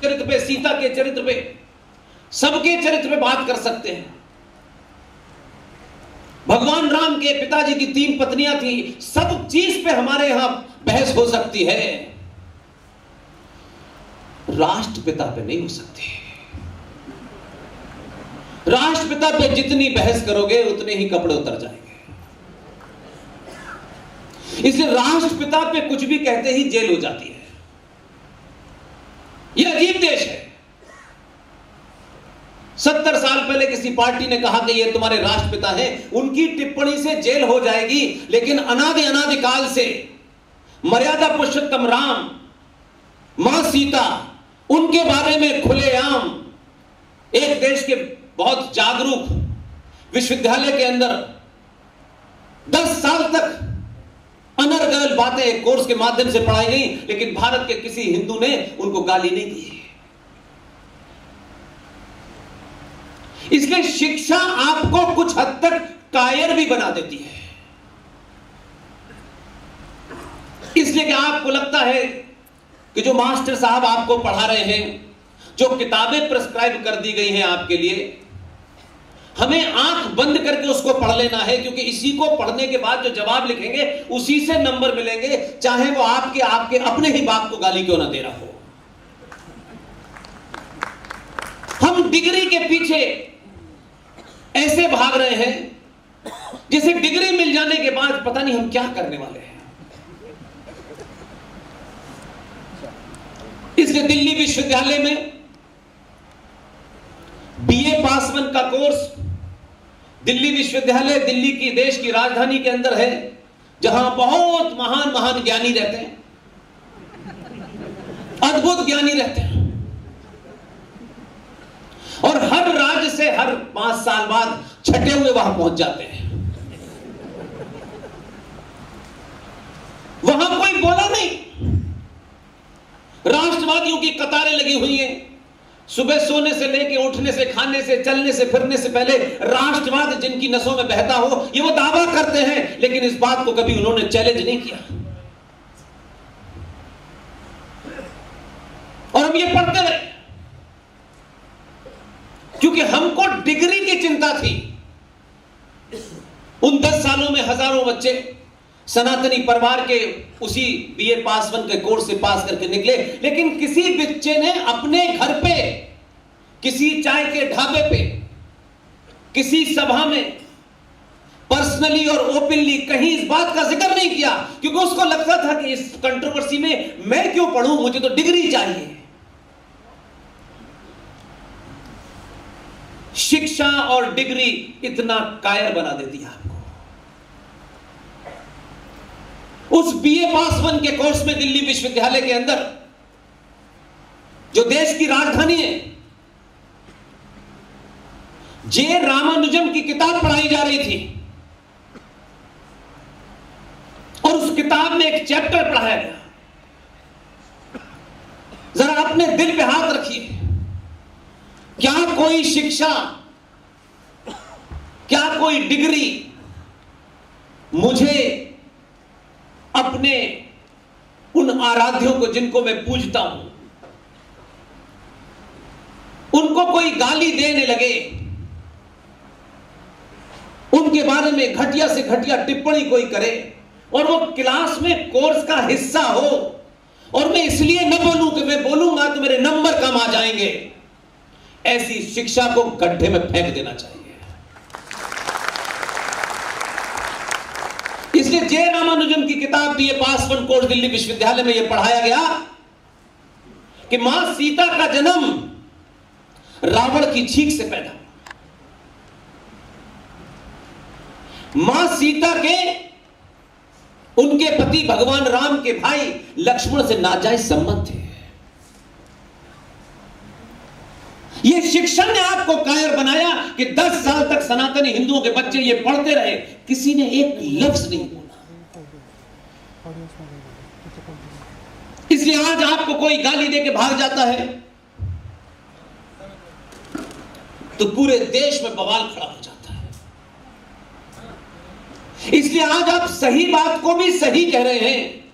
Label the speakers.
Speaker 1: चरित्र पे, सीता के चरित्र पे, सबके चरित्र पे बात कर सकते हैं। भगवान राम के पिताजी की 3 पत्नियां थी, सब चीज पे हमारे यहां बहस हो सकती है, राष्ट्रपिता पे नहीं हो सकती। राष्ट्रपिता पे जितनी बहस करोगे उतने ही कपड़े उतर जाएंगे। इसलिए राष्ट्रपिता पे कुछ भी कहते ही जेल हो जाती है। यह अजीब देश है। 70 साल पहले किसी पार्टी ने कहा कि ये तुम्हारे राष्ट्रपिता हैं, उनकी टिप्पणी से जेल हो जाएगी, लेकिन अनादि काल से मर्यादा पुरुषोत्तम राम, मां सीता, उनके बारे में खुलेआम एक देश के बहुत जागरूक विश्वविद्यालय के अंदर 10 साल तक अनर्गल बातें एक कोर्स के माध्यम से पढ़ाई गई, लेकिन भारत के किसी हिंदू ने उनको गाली नहीं दी। इसलिए शिक्षा आपको कुछ हद तक कायर भी बना देती है। इसलिए कि आपको लगता है कि जो मास्टर साहब आपको पढ़ा रहे हैं, जो किताबें प्रिस्क्राइब कर दी गई हैं आपके लिए, हमें आंख बंद करके उसको पढ़ लेना है, क्योंकि इसी को पढ़ने के बाद जो जवाब लिखेंगे उसी से नंबर मिलेंगे, चाहे वो आपके अपने ही बाप को गाली क्यों ना दे रहा हो। हम डिग्री के पीछे ऐसे भाग रहे हैं जैसे डिग्री मिल जाने के बाद पता नहीं हम क्या करने वाले हैं। इसलिए दिल्ली विश्वविद्यालय में बीए पास 1 का कोर्स, दिल्ली विश्वविद्यालय दिल्ली की देश की राजधानी के अंदर है, जहां बहुत महान महान ज्ञानी रहते हैं, अद्भुत ज्ञानी रहते हैं, और हर राज्य से हर 5 साल बाद छठे हुए वहां पहुंच जाते हैं। वहां कोई बोला नहीं, राष्ट्रवादियों की कतारें लगी हुई हैं। सुबह सोने से लेके उठने से, खाने से, चलने से, फिरने से पहले राष्ट्रवाद जिनकी नसों में बहता हो, ये वो दावा करते हैं, लेकिन इस बात को कभी उन्होंने चैलेंज नहीं किया। और हम ये पढ़ते रहे क्योंकि हमको डिग्री की चिंता थी। उन 10 सालों में हजारों बच्चे सनातनी परिवार के उसी बीए पास 1 के कोर्स से पास करके निकले, लेकिन किसी बच्चे ने अपने घर पे, किसी चाय के ढाबे पे, किसी सभा में पर्सनली और ओपनली कहीं इस बात का जिक्र नहीं किया, क्योंकि उसको लगता था कि इस कंट्रोवर्सी में मैं क्यों पढ़ूं, मुझे तो डिग्री चाहिए। शिक्षा और डिग्री इतना कायर बना देती है आपको। उस बीए पास 1 के कोर्स में दिल्ली विश्वविद्यालय के अंदर, जो देश की राजधानी है, जे रामानुजम की किताब पढ़ाई जा रही थी, और उस किताब में एक चैप्टर पढ़ाया गया। जरा अपने दिल पे हाथ रखिए, क्या कोई शिक्षा, क्या कोई डिग्री मुझे अपने उन आराध्यों को जिनको मैं पूजता हूं, उनको कोई गाली देने लगे, उनके बारे में घटिया से घटिया टिप्पणी कोई करे, और वो क्लास में कोर्स का हिस्सा हो, और मैं इसलिए न बोलूं कि मैं बोलूंगा तो मेरे नंबर कम आ जाएंगे, ऐसी शिक्षा को गड्ढे में फेंक देना चाहिए। इसलिए जे रामानुजम की किताब बीए पास 1 कोर्स दिल्ली विश्वविद्यालय में यह पढ़ाया गया कि मां सीता का जन्म रावण की छींक से पैदा हुआ। मां सीता के उनके पति भगवान राम के भाई लक्ष्मण से नाजायज संबंध थे। यह शिक्षण ने आपको कायर बनाया कि 10 साल तक सनातनी हिंदुओं के बच्चे ये पढ़ते रहे, किसी ने एक लफ्ज नहीं बोला। इसलिए आज आपको कोई गाली देके भाग जाता है तो पूरे देश में बवाल खड़ा हो जाता है। इसलिए आज आप सही बात को भी सही कह रहे हैं,